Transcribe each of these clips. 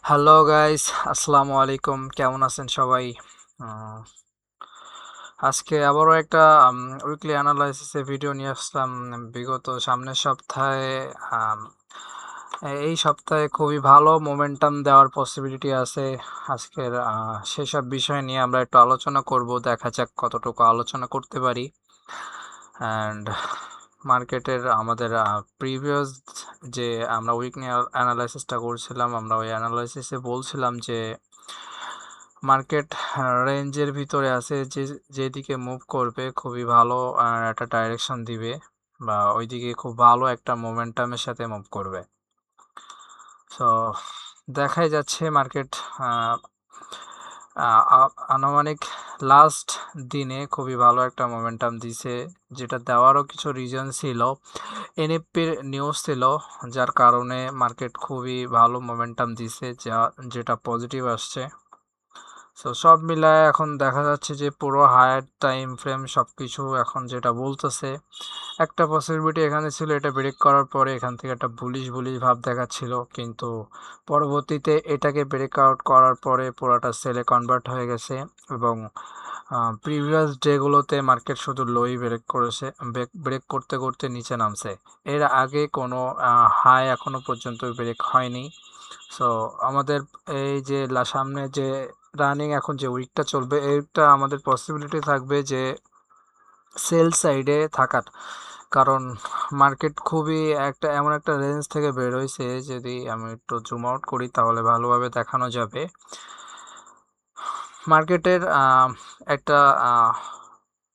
Hello guys, আসসালামু আলাইকুম। কেমন আছেন সবাই? আহ, আজকে আবারও একটা উইকলি অ্যানালাইসিসের ভিডিও নিয়ে আসলাম। বিগত সামনের সপ্তাহে আম, এই সপ্তাহে খুবই ভালো মোমেন্টাম দেওয়ার পসিবিলিটি আছে। আজকের সেসব বিষয় নিয়ে আমরা একটু আলোচনা করব, দেখা যাক কতটুকু আলোচনা করতে পারি। অ্যান্ড মার্কেটের আমাদের প্রিভিয়াস যে আমরা উইকলি অ্যানালাইসিসটা করছিলাম, আমরা ওই অ্যানালাইসিসে বলছিলাম যে মার্কেট রেঞ্জের ভিতরে আছে, যেদিকে মুভ করবে খুবই ভালো একটা ডাইরেকশন দিবে, বা ওইদিকে খুব ভালো একটা মোমেন্টামের সাথে মুভ করবে। সো দেখাই যাচ্ছে মার্কেট আনুমানিক লাস্ট দিনে খুবই ভালো একটা মোমেন্টাম দিছে, যেটা দেওয়ারও কিছু রিজন ছিল। এনএফপির নিউজ ছিল, যার কারণে মার্কেট খুবই ভালো মোমেন্টাম দিছে, যেটা পজিটিভ আসছে। সো সব মিলায় এখন দেখা যাচ্ছে যে পুরো হায়ার টাইম ফ্রেম সব কিছু এখন যেটা বলতেছে, একটা পসিবিলিটি এখানে ছিল, এটা ব্রেক করার পরে এখান থেকে একটা বুলিশ বুলিশ ভাব দেখাচ্ছিল, কিন্তু পরবর্তীতে এটাকে ব্রেক আউট করার পরে পুরোটা সেলে কনভার্ট হয়ে গেছে। এবং প্রিভিয়াস ডেগুলোতে মার্কেট শুধু লোই ব্রেক করেছে, ব্রেক করতে করতে নিচে নামছে। এর আগে কোনো হাই এখনো পর্যন্ত ব্রেক হয়নি। সো আমাদের এই যে সামনে যে রানিং এখন যে উইকটা চলবে, এইটা আমাদের পসিবিলিটি থাকবে যে সেল সাইডে থাকার, কারণ মার্কেট খুবই একটা এমন একটা রেঞ্জ থেকে বের হয়েছে। যদি আমি একটু জুম আউট করি তাহলে ভালোভাবে দেখানো যাবে। মার্কেটের একটা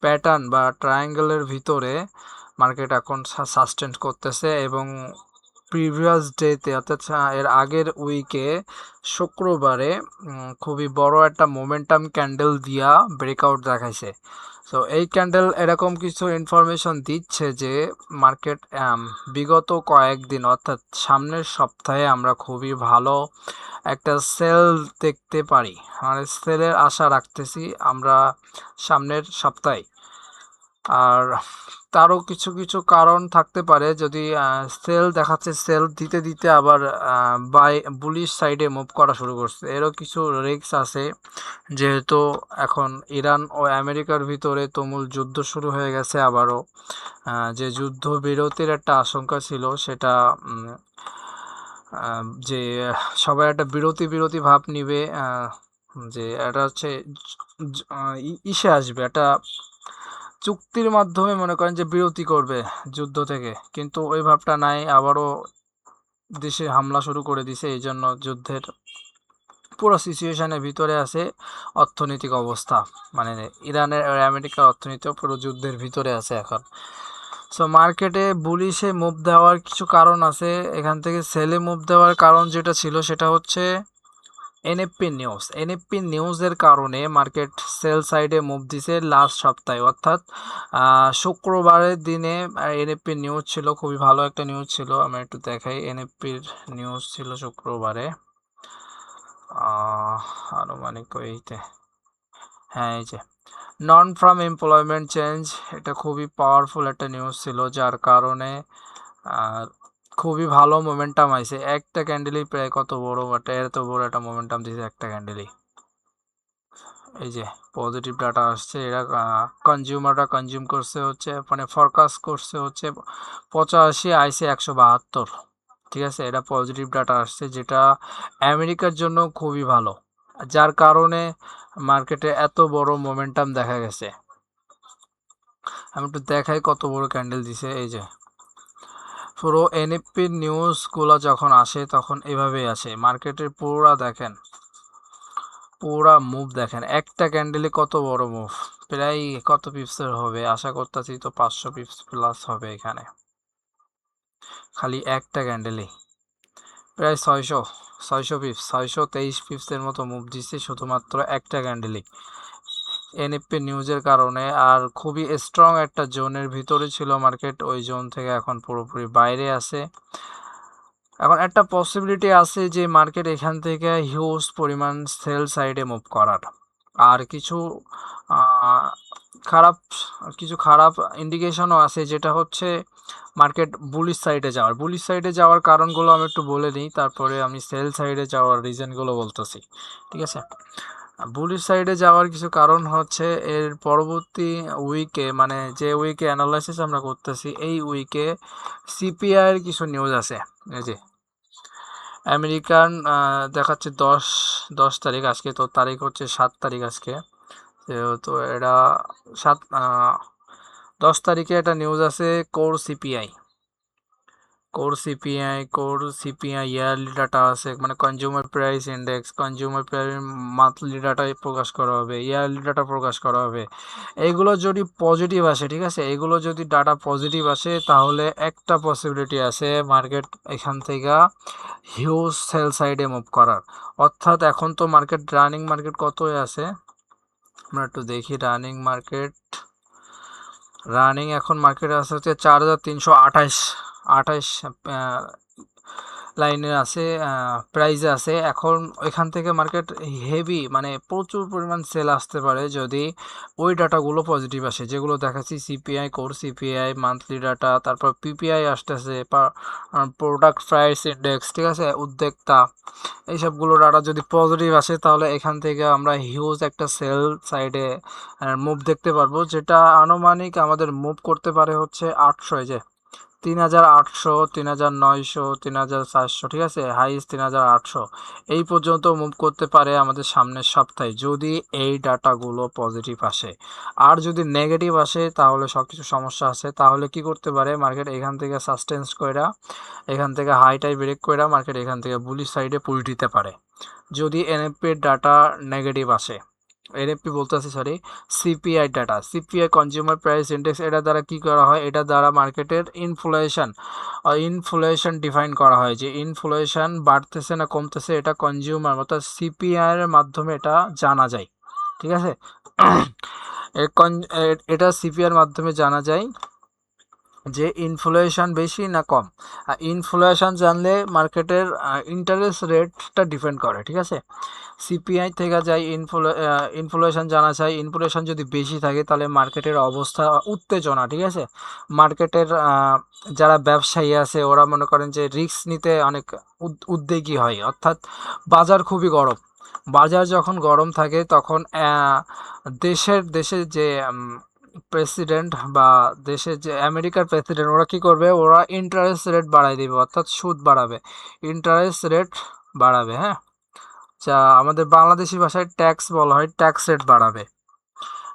প্যাটার্ন বা ট্রায়াঙ্গেলের ভিতরে মার্কেট এখন সাস্টেন করতেছে, এবং প্রিভিয়াস ডেতে অর্থাৎ এর আগের উইকে শুক্রবারে খুবই বড় একটা মোমেন্টাম ক্যান্ডেল দিয়া ব্রেকআউট দেখাইছে। সো এই ক্যান্ডেল এরকম কিছু ইনফরমেশন দিচ্ছে যে মার্কেট বিগত কয়েকদিন অর্থাৎ সামনের সপ্তাহে আমরা খুবই ভালো একটা সেল দেখতে পারি, মানে সেলের আশা রাখতেছি আমরা সামনের সপ্তাহে। আর তারও কিছু কিছু কারণ থাকতে পারে, যদি সেল দেখাচ্ছে, সেল দিতে দিতে আবার বাই বুলিশ সাইডে মুভ করা শুরু করছে, এরও কিছু রিস্ক আছে। যেহেতু এখন ইরান ও আমেরিকার ভিতরে তুমুল যুদ্ধ শুরু হয়ে গেছে আবারও, যে যুদ্ধ বিরতির একটা আশঙ্কা ছিল সেটা যে সবাই একটা বিরতি বিরতি ভাব নিবে, যে এটা হচ্ছে ইসে আসবে একটা চুক্তির মাধ্যমে, মনে করেন যে বিরতি করবে যুদ্ধ থেকে, কিন্তু ওই ভাবটা নাই, আবারও দেশে হামলা শুরু করে দিছে। এই জন্য যুদ্ধের পুরো সিচুয়েশনের ভিতরে আছে অর্থনৈতিক অবস্থা, মানে ইরানের আর আমেরিকার অর্থনীতিও পুরো যুদ্ধের ভিতরে আছে এখন। সো মার্কেটে বুলিশে মুভ দেওয়ার কিছু কারণ আছে, এখান থেকে সেলে মুভ দেওয়ার কারণ যেটা ছিল সেটা হচ্ছে এনএফপি নিউজের কারণে মার্কেট সেল সাইডে মুভ দিছে লাস্ট সপ্তাহে, অর্থাৎ শুক্রবারের দিনে এনএফপি নিউজ ছিল, খুবই ভালো একটা নিউজ ছিল। আমি একটু দেখাই, এনএফপির নিউজ ছিল শুক্রবারে আনুমানিক এইতে, হ্যাঁ এই যে নন ফার্ম এমপ্লয়মেন্ট চেঞ্জ, এটা খুবই পাওয়ারফুল একটা নিউজ ছিল, যার কারণে খুবই ভালো মোমেন্টাম আইছে। একটা ক্যান্ডেলই প্রায় কত বড়, বাট এত বড় একটা মোমেন্টাম দিছে একটা ক্যান্ডেলই। এই যে পজিটিভ ডাটা আসছে, এরা কনজিউমাররা কনজিউম করছে হচ্ছে, মানে ফরকাস্ট করছে হচ্ছে 85, আইসে 172। ঠিক আছে, এটা পজিটিভ ডাটা আসছে, যেটা আমেরিকার জন্য খুবই ভালো, যার কারণে মার্কেটে এত বড় মোমেন্টাম দেখা গেছে। আমি একটু দেখাই কত বড় ক্যান্ডেল দিছে। এই যে পুরো এনএফপি নিউজগুলো যখন আসে তখন এভাবেই আসে, মার্কেটের পুরা দেখেন, পুরা মুভ দেখেন, একটা ক্যান্ডেলে কত বড় মুভ, প্রায় কত পিপসের হবে, আশা করতেছি তো 500 পিপস প্লাস হবে এখানে, খালি একটা ক্যান্ডেলে প্রায় 600 পিপস, 623 পিপসের মতো মুভ দিচ্ছে শুধুমাত্র একটা ক্যান্ডেলে এনএফপি নিউজের কারণে। আর খুবই স্ট্রং একটা জোনের ভিতরে ছিল মার্কেট, ওই জোন থেকে এখন পুরোপুরি বাইরে আছে। এখন একটা পসিবিলিটি আছে যে মার্কেট এখান থেকে হিউজ পরিমাণ সেল সাইডে মুভ করার। আর কিছু খারাপ কিছু খারাপ ইন্ডিকেশনও আছে, যেটা হচ্ছে মার্কেট বুলিশ সাইডে যাওয়ার কারণগুলো আমি একটু বলে নিই, তারপরে আমি সেল সাইডে যাওয়ার রিজনগুলো বলতেছি। ঠিক আছে, বুলিশ সাইডে যাওয়ার কিছু কারণ হচ্ছে এর পরবর্তী উইকে, মানে যে উইকে অ্যানালাইসিস আমরা করতেছি এই উইকে সিপিআই এর কিছু নিউজ আছে। এই যে আমেরিকান দেখাচ্ছে 10 তারিখ, আজকে তো তারিখ হচ্ছে 7 তারিখ আজকে, তো এটা 10 তারিখে একটা নিউজ আছে কোর সিপিআই ইয়ারলি ডাটা আছে, মানে consumer price index, consumer price monthly data প্রকাশ করা হবে, ইয়ারলি ডাটা প্রকাশ করা হবে। এইগুলো যদি পজিটিভ আসে, ঠিক আছে, এগুলো যদি ডাটা পজিটিভ আসে তাহলে একটা পসিবিলিটি আছে মার্কেট এখান থেকে হিউজ সেল সাইডে মুভ করার। অর্থাৎ এখন তো রানিং মার্কেট কতই আছে আমরা একটু দেখি। রানিং এখন মার্কেটে আছে হচ্ছে 4328 লাইনে আছে, প্রাইজে আছে। এখন এখান থেকে মার্কেট হেভি, মানে প্রচুর পরিমাণ সেল আসতে পারে যদি ওই ডাটাগুলো পজিটিভ আসে, যেগুলো দেখাচ্ছি CPI, core CPI, monthly data, তারপর পিপিআই আসতেছে, প্রোডাক্ট প্রাইস ইন্ডেক্স, ঠিক আছে, উদ্যোক্তা, এইসবগুলো ডাটা যদি পজিটিভ আসে তাহলে এখান থেকে আমরা হিউজ একটা সেল সাইডে মুভ দেখতে পারবো, যেটা আনুমানিক আমাদের মুভ করতে পারে হচ্ছে 800, যে 3800, 3900, 3400, ঠিক আছে, হাইস্ট 3800 এই পর্যন্ত মুভ করতে পারে আমাদের সামনের সপ্তাহে যদি এই ডাটাগুলো পজিটিভ আসে। আর যদি নেগেটিভ আসে তাহলে সব কিছু সমস্যা আছে। তাহলে কি করতে পারে মার্কেট এখান থেকে সাস্টেন্স কইরা, এখান থেকে হাইটাই ব্রেক কইরা মার্কেট এখান থেকে বুলিশ সাইডে দিতে পারে যদি এনএফপির ডাটা নেগেটিভ আসে। এনএফপি বলতেছি, sorry, CPI consumer price index, এটা দ্বারা কি করা হয়, এটা দ্বারা মার্কেটের ইনফ্লেশন ডিফাইন করা হয়, যে ইনফ্লেশন বাড়তেছে না কমতেছে, এটা কনজিউমার অর্থাৎ সিপিআই এর মাধ্যমে এটা জানা যায়। ঠিক আছে, এটা সিপিআই এর মাধ্যমে জানা যায় যে ইনফ্লেশন বেশি না কম। ইনফ্লেশন জানলে মার্কেটের ইন্টারেস্ট রেটটা ডিপেন্ড করে। ঠিক আছে, সিপিআই থেকে যাই ইনফ্লেশন জানা যায়। ইনফ্লেশন যদি বেশি থাকে তাহলে মার্কেটের অবস্থা উত্তেজনা, ঠিক আছে, মার্কেটের যারা ব্যবসায়ী আছে ওরা মনে করেন যে রিস্ক নিতে অনেক উদ্বেগী হয়, অর্থাৎ বাজার খুবই গরম। বাজার যখন গরম থাকে তখন দেশের যে প্রেসিডেন্ট বা দেশের যে আমেরিকার প্রেসিডেন্ট, ওরা কি করবে, ওরা ইন্টারেস্ট রেট বাড়াই দিবে, অর্থাৎ সুদ বাড়াবে, ইন্টারেস্ট রেট বাড়াবে। হ্যাঁ, যা আমাদের বাংলাদেশি ভাষায় ট্যাক্স বলা হয়, ট্যাক্স রেট বাড়াবে।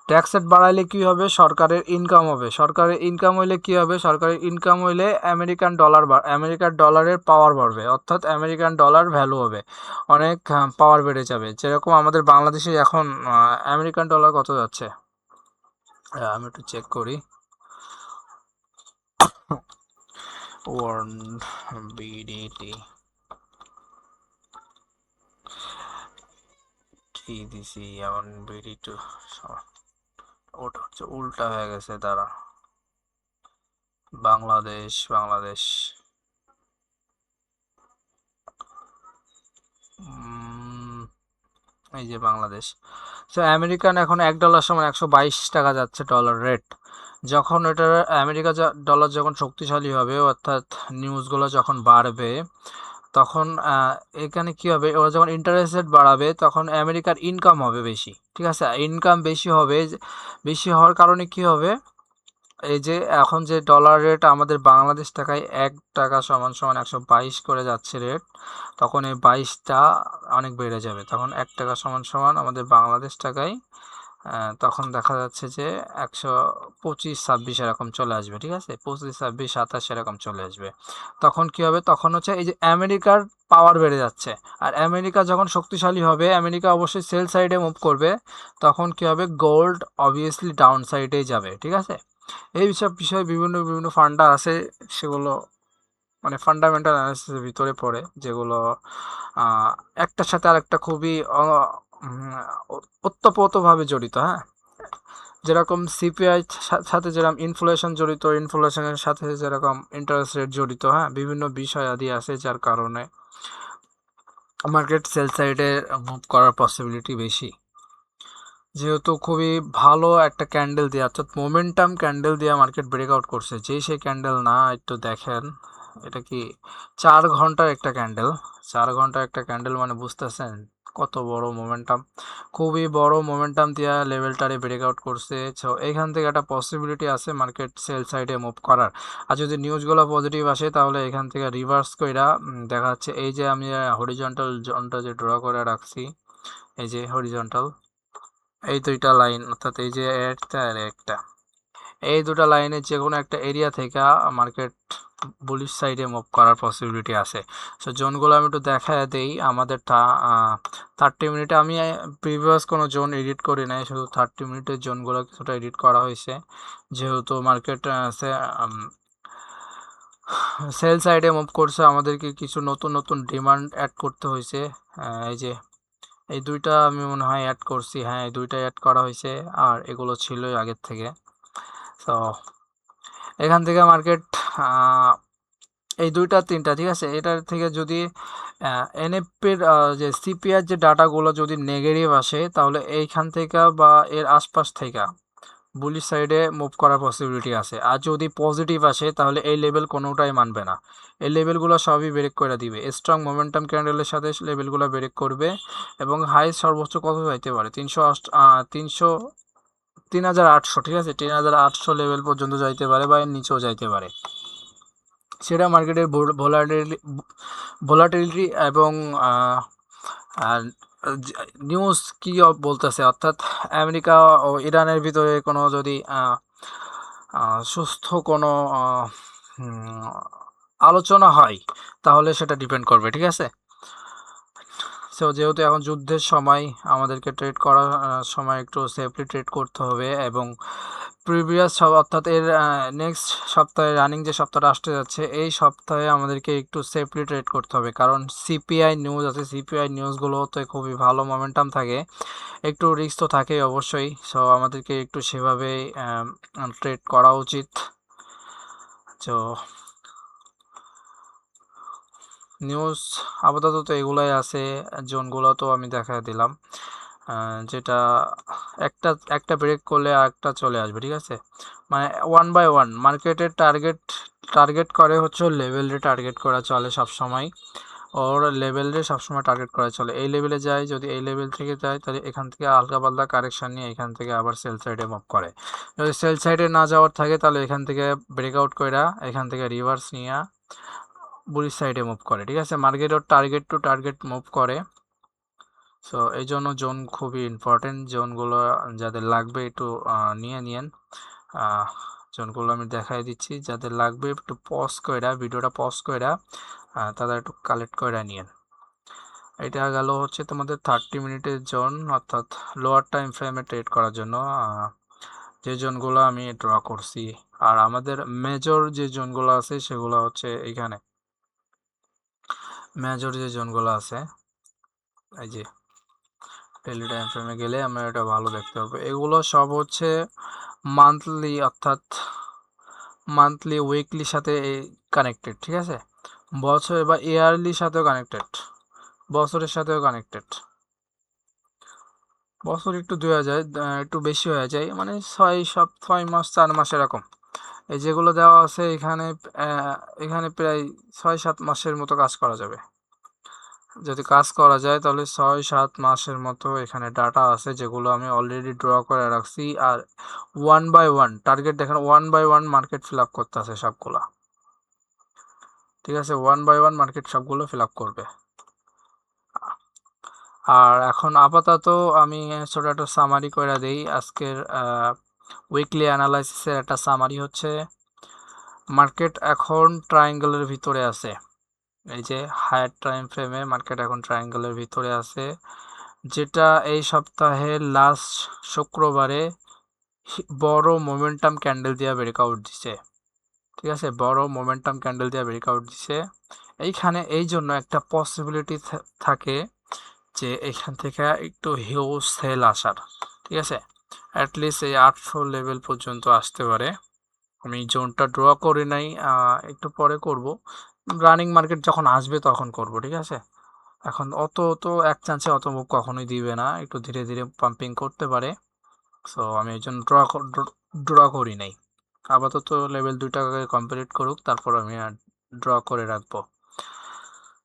ট্যাক্স রেট বাড়াইলে কি হবে, সরকারের ইনকাম হবে। সরকারের ইনকাম হইলে কি হবে, সরকারের ইনকাম হইলে আমেরিকার ডলারের পাওয়ার বাড়বে, অর্থাৎ আমেরিকান ডলার ভ্যালু হবে, অনেক পাওয়ার বেড়ে যাবে। যেরকম আমাদের বাংলাদেশে এখন আমেরিকান ডলার কত যাচ্ছে, আমি একটু চেক করি। ওয়ার্ন বিডিটি কি দিছি, এমন বিডি টু, ওটা হচ্ছে উল্টা হয়ে গেছে, দাঁড়া, বাংলাদেশ এই যে বাংলাদেশ। সো আমেরিকান এখন $1 সমান 122 টাকা যাচ্ছে ডলার রেট। যখন এটা আমেরিকা ডলার যখন শক্তিশালী হবে, অর্থাৎ নিউজগুলো যখন বাড়বে, তখন এখানে কি হবে, ওরা যখন ইন্টারেস্ট রেট বাড়াবে তখন আমেরিকার ইনকাম হবে বেশি। ঠিক আছে, ইনকাম বেশি হবে, বেশি হওয়ার কারণে কি হবে, এই যে এখন যে ডলার রেট আমাদের বাংলাদেশ টাকায় $1 সমান সমান 122 করে যাচ্ছে রেট, তখন এই 22টা অনেক বেড়ে যাবে। তখন $1 সমান সমান আমাদের বাংলাদেশ টাকায় তখন দেখা যাচ্ছে যে 125-26 এরকম চলে আসবে। ঠিক আছে, 25-26-27 এরকম চলে আসবে। তখন কি হবে, তখন হচ্ছে এই যে আমেরিকার পাওয়ার বেড়ে যাচ্ছে, আর আমেরিকা যখন শক্তিশালী হবে আমেরিকা অবশ্যই সেল সাইডে মুভ করবে, তখন কি হবে, গোল্ড অবভিয়াসলি ডাউন সাইডেই যাবে। ঠিক আছে, এই সব বিষয়ে বিভিন্ন বিভিন্ন ফান্ডা আছে, সেগুলো মানে ফান্ডামেন্টাল অ্যানালিসিসের ভিতরে পড়ে, যেগুলো একটার সাথে আরেকটা খুবই ওতপ্রোতভাবে জড়িত। হ্যাঁ, যেরকম সিপিআই সাথে যেরকম ইনফ্লেশন জড়িত, ইনফ্লেশনের সাথে যেরকম ইন্টারেস্ট রেট জড়িত, হ্যাঁ, বিভিন্ন বিষয় আদি আছে যার কারণে মার্কেট সেল সাইডে মুভ করার পসিবিলিটি বেশি। যেহেতু খুবই ভালো একটা ক্যান্ডেল দিয়ে অর্থাৎ মোমেন্টাম ক্যান্ডেল দিয়ে মার্কেট ব্রেকআউট করছে, যেই সেই ক্যান্ডেল না, একটু দেখেন এটা কি 4 ঘন্টার একটা ক্যান্ডেল। 4 ঘন্টার একটা ক্যান্ডেল মানে বুঝতেছেন কত বড় মোমেন্টাম, খুবই বড় মোমেন্টাম দিয়ে লেভেলটারে ব্রেকআউট করছে। সো এখান থেকে একটা পসিবিলিটি আছে মার্কেট সেল সাইডে মুভ করার। আর যদি নিউজগুলো পজিটিভ আসে তাহলে এখান থেকে রিভার্স কইরা দেখা যাচ্ছে এই যে আমি হরিজন্টাল জোনটা যে ড্র করে রাখছি, এই যে হরিজন্টাল, এই দুইটা লাইন অর্থাৎ এই যে একটা আর একটা, এই দুটা লাইনের যে কোনো একটা এরিয়া থেকে মার্কেট বুলিশ সাইডে মুভ করার পসিবিলিটি আছে। সো জোনগুলো আমি একটু দেখা দেই আমাদেরটা। 30 মিনিটে আমি প্রিভিয়াস কোনো জোন এডিট করি নাই, শুধু 30 মিনিটের জোনগুলো কিছুটা এডিট করা হয়েছে, যেহেতু মার্কেট সেল সাইডে মুভ করছে আমাদেরকে কিছু নতুন নতুন ডিমান্ড অ্যাড করতে হয়েছে। এই যে এই দুইটা আমি মনে হয় অ্যাড করছি, হ্যাঁ এই দুইটা অ্যাড করা হয়েছে, আর এগুলো ছিলই আগের থেকে। তো এখান থেকে মার্কেট এই দুইটা তিনটা ঠিক আছে, এটার থেকে যদি এনএফপির যে সিপিআর যে ডাটাগুলো যদি নেগেটিভ আসে তাহলে এইখান থেকে বা এর আশপাশ থেকে বুলিশ সাইডে মুভ করার পসিবিলিটি আছে। আর যদি পজিটিভ আসে তাহলে এই লেভেল কোনোটাই মানবে না, এই লেভেলগুলো সবই ব্রেক করে দিবে। স্ট্রং মোমেন্টাম ক্যান্ডেলের সাথে লেভেলগুলো ব্রেক করবে এবং হাই সর্বোচ্চ কত যাইতে পারে 3,800, ঠিক আছে, 3,800 লেভেল পর্যন্ত যাইতে পারে বা এর নিচেও যাইতে পারে। সেটা মার্কেটের ভোলাটিলিটি এবং নিউজ কি বলতেছে, অর্থাৎ আমেরিকা ও ইরানের ভিতরে কোনো যদি সুস্থ কোনো আলোচনা হয় তাহলে সেটা ডিপেন্ড করবে, ঠিক আছে। সো যেহেতু এখন যুদ্ধের সময়, আমাদেরকে ট্রেড করার সময় একটু সেফলি ট্রেড করতে হবে এবং প্রিভিয়াস অর্থাৎ এর নেক্সট সপ্তাহে রানিং যে সপ্তাহটা আসতে যাচ্ছে এই সপ্তাহে আমাদেরকে একটু সেফলি ট্রেড করতে হবে, কারণ সিপিআই নিউজ আছে, সিপিআই নিউজগুলোতে খুবই ভালো মোমেন্টাম থাকে, একটু রিস্ক তো থাকেই অবশ্যই। সো আমাদেরকে একটু সেভাবেই ট্রেড করা উচিত। তো নিউজ আপাতত তো এগুলাই আছে, জোনগুলো তো আমি দেখা দিলাম, যেটা একটা একটা ব্রেক করলে আরেকটা চলে আসবে, ঠিক আছে। মানে ওয়ান বাই ওয়ান মার্কেটের টার্গেট করে হচ্ছে লেভেলে টার্গেট করা চলে সবসময়, ওর লেভেলে সবসময় টার্গেট করা চলে। এই লেভেলে যায়, যদি এই লেভেল থেকে যায় তাহলে এখান থেকে হালকা পাতলা কারেকশান নিয়ে এখান থেকে আবার সেল সাইডে মুভ করে। যদি সেল সাইডে না যাওয়ার থাকে তাহলে এখান থেকে ব্রেকআউট করে এখান থেকে রিভার্স নিয়ে বুলিশ সাইডে মুভ করে, ঠিক আছে। মার্কেটের টার্গেট টু টার্গেট মুভ করে। সো এই জন্য জোন খুবই ইম্পর্টেন্ট, জোনগুলো যাদের লাগবে একটু নিয়ে নিন। জোনগুলো আমি দেখাই দিচ্ছি, যাদের লাগবে একটু পজ করে ভিডিওটা পজ করে তারা একটু কালেক্ট করে নিন। এটা গেল হচ্ছে তোমাদের 30 মিনিটের জোন, অর্থাৎ লোয়ার টাইম ফ্রেমে ট্রেড করার জন্য যে জোনগুলো আমি ড্র করছি। আর আমাদের মেজর যে জোনগুলো আছে সেগুলো হচ্ছে এইখানে, মেজর যে জোনগুলো আছে এই যে ডেইলি টাইম ফ্রেমে গেলে আমরা এটা ভালো দেখতে পাবো। এগুলো সব হচ্ছে মান্থলি, অর্থাৎ মান্থলি উইকলির সাথে কানেক্টেড, ঠিক আছে, বছর বা ইয়ারলির সাথেও কানেক্টেড, বছরের সাথেও কানেক্টেড। বছর একটু হয়ে যায়, একটু বেশি হয়ে যায়, মানে 6 মাস 4 মাস এরকম। এই যেগুলো দেওয়া আছে এখানে, এখানে প্রায় 6-7 মাসের মতো কাজ করা যাবে। যদি কাজ করা যায় তাহলে 6-7 মাসের মতো এখানে ডাটা আছে, যেগুলো আমি অলরেডি ড্র করে রাখছি। আর ওয়ান বাই ওয়ান টার্গেট দেখেন, one by one market fill up করতে আছে সবগুলা, ঠিক আছে, ওয়ান বাই ওয়ান মার্কেট সবগুলো ফিল আপ করবে। আর এখন আপাতত আমি ছোট একটা সামারি করে দিই আজকের উইকলি অ্যানালাইসিসের। একটা সামারি হচ্ছে মার্কেট এখন ট্রায়াঙ্গেলের ভিতরে আছে, এই যে হায়ার টাইম ফ্রেমে মার্কেট এখন ট্রায়াঙ্গেলের ভিতরে আছে, যেটা এই সপ্তাহের লাস্ট শুক্রবারে বড় মোমেন্টাম ক্যান্ডেল দিয়ে ব্রেকআউট দিছে, ঠিক আছে, বড় মোমেন্টাম ক্যান্ডেল দিয়ে ব্রেকআউট দিছে। এইখানে এই জন্য একটা পসিবিলিটি থাকে যে এখান থেকে একটু হিউজ সেল আসার, ঠিক আছে, অ্যাটলিস্ট এই 800 লেভেল পর্যন্ত আসতে পারে। আমি জোনটা ড্র করি নাই, একটু পরে করব, রানিং মার্কেট যখন আসবে তখন করব, ঠিক আছে। এখন অত এক চান্সে অত মুভ কখনোই দিবে না, একটু ধীরে ধীরে পাম্পিং করতে পারে। সো আমি এই জন্য ড্র করি নাই। আপাতত লেভেল 2টাকে কমপ্লিট করুক, তারপর আমি ড্র করে রাখবো।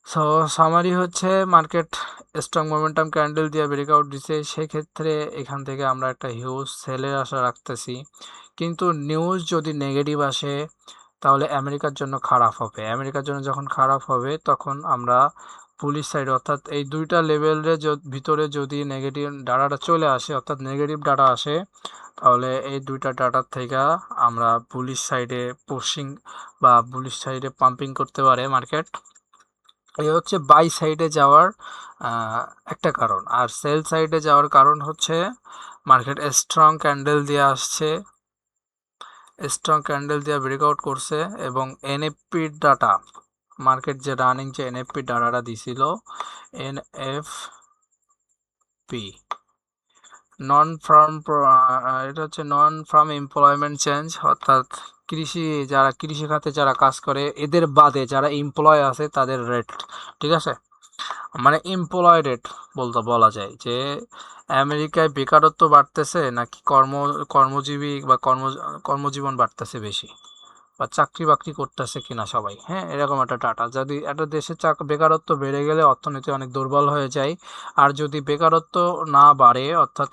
সো সামারি হচ্ছে মার্কেট স্ট্রং মোমেন্টাম ক্যান্ডেল দিয়ে ব্রেকআউট দিছে, সেক্ষেত্রে এখান থেকে আমরা একটা হিউজ সেলের আশা রাখতেছি। কিন্তু নিউজ যদি নেগেটিভ আসে তাহলে আমেরিকার জন্য খারাপ হবে। আমেরিকার জন্য যখন খারাপ হবে তখন আমরা পুলিশ সাইড, অর্থাৎ এই দুইটা লেভেলের ভিতরে যদি নেগেটিভ ডাটাটা চলে আসে, অর্থাৎ নেগেটিভ ডাটা আসে, তাহলে এই দুইটা ডাটার থেকে আমরা পুলিশ সাইডে পুশিং বা পুলিশ সাইডে পাম্পিং করতে পারে মার্কেট। এই হচ্ছে বাই সাইডে যাওয়ার একটা কারণ। আর সেল সাইডে যাওয়ার কারণ হচ্ছে মার্কেট স্ট্রং ক্যান্ডেল দিয়ে আসছে, স্ট্রং ক্যান্ডেল দিয়ে ব্রেকআউট করছে, এবং এনএফপির ডাটা, মার্কেট যে রানিং যে এনএফপি ডাটাটা দিছিল, এনএফপি নন ফার্ম, এটা হচ্ছে নন ফার্ম এমপ্লয়মেন্ট চেঞ্জ, অর্থাৎ কৃষি খাতে যারা কাজ করে এদের বাদে যারা এমপ্লয় আছে তাদের রেট, ঠিক আছে, মানে এমপ্লয় রেট বলা যায় যে আমেরিকায় বেকারত্ব বাড়তেছে নাকি কর্মজীবী বা কর্মজীবন বাড়তেছে বেশি, বা চাকরি বাকরি করতেছে কিনা সবাই। হ্যাঁ, এরকম একটা ডাটা। যদি একটা দেশে বেকারত্ব বেড়ে গেলে অর্থনীতি অনেক দুর্বল হয়ে যায়। আর যদি বেকারত্ব না বাড়ে, অর্থাৎ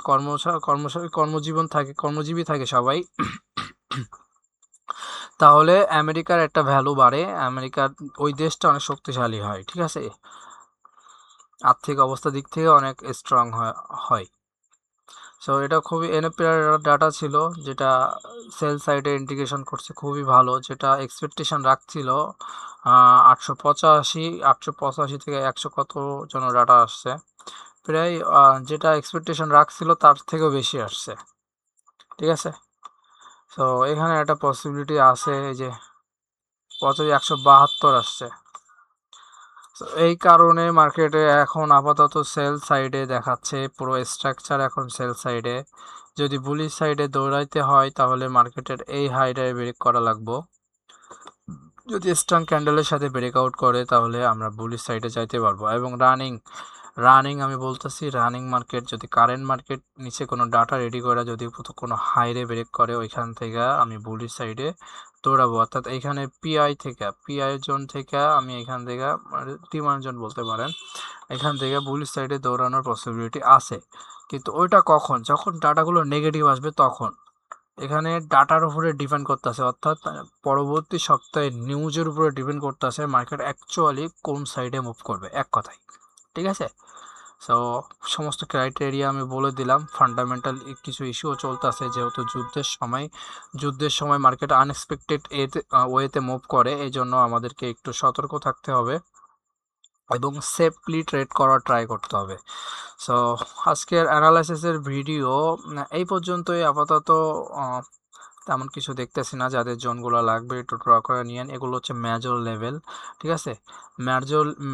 কর্মজীবী থাকে সবাই, তাহলে আমেরিকার একটা ভ্যালু বাড়ে, আমেরিকার ওই দেশটা অনেক শক্তিশালী হয়, ঠিক আছে, আর্থিক অবস্থা দিক থেকে অনেক স্ট্রং হয়। সো এটা খুবই এনএপিআর ডাটা ছিল, যেটা সেল সাইডে ইন্টিগ্রেশন করছে খুবই ভালো, যেটা এক্সপেকটেশন রাখছিল 885 থেকে 100 কত জন ডাটা আসছে, প্রায় যেটা এক্সপেকটেশন রাখছিল তার থেকেও বেশি আসছে, ঠিক আছে। তো এখানে একটা পসিবিলিটি আছে যে 172 আসছে। এই কারণে মার্কেটে এখন আপাতত সেল সাইডে দেখাচ্ছে, পুরো স্ট্রাকচার এখন সেল সাইডে। যদি বুলিশ সাইডে দৌড়াইতে হয় তাহলে মার্কেটের এই হাইটায় ব্রেক করা লাগবে। যদি স্ট্রং ক্যান্ডেলের সাথে ব্রেকআউট করে তাহলে আমরা বুলিশ সাইডে যাইতে পারবো। এবং রানিং আমি বলতেছি, রানিং মার্কেট যদি কারেন্ট মার্কেট নিচে কোনো ডাটা রেডি করে যদি কোনো হাইরে ব্রেক করে, ওইখান থেকে আমি বুলিশ সাইডে দৌড়াবো। অর্থাৎ এইখানে পিআই জোন থেকে আমি এখান থেকে ডিমান্ড জোন বলতে পারেন, এখান থেকে বুলিশ সাইডে দৌড়ানোর পসিবিলিটি আছে। কিন্তু ওইটা কখন, যখন ডাটাগুলো নেগেটিভ আসবে তখন। এখানে ডাটার উপরে ডিপেন্ড করতেছে, অর্থাৎ পরবর্তী সপ্তাহে নিউজের উপরে ডিপেন্ড করতেছে মার্কেট অ্যাকচুয়ালি কোন সাইডে মুভ করবে, এক কথায়, ঠিক আছে। সো সমস্ত ক্রাইটেরিয়া আমি বলে দিলাম। ফান্ডামেন্টাল কিছু ইস্যুও চলতেছে, যেহেতু যুদ্ধের সময় মার্কেট আনএক্সপেক্টেড ওয়েতে মুভ করে, এই জন্য আমাদেরকে একটু সতর্ক থাকতে হবে এবং সেফলি ট্রেড করার ট্রাই করতে হবে। সো আজকের অ্যানালাইসিসের ভিডিও এই পর্যন্তই আপাতত। তেমন কিছু দেখতেছি না, যাদের জোনগুলো লাগবে একটু ড্র করে নিয়েন। এগুলো হচ্ছে মেজর লেভেল, ঠিক আছে।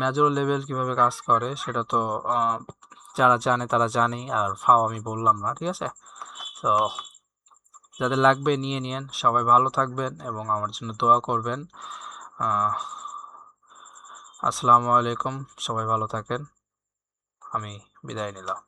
মেজর লেভেল কিভাবে কাজ করে সেটা তো যারা জানে তারা জানে, আর আমি বললাম না, ঠিক আছে। তো যাদের লাগবে নিয়ে নিয়েন। সবাই ভালো থাকবেন এবং আমার জন্য দোয়া করবেন। আসসালামু আলাইকুম, সবাই ভালো থাকেন। আমি বিদায় নিলাম।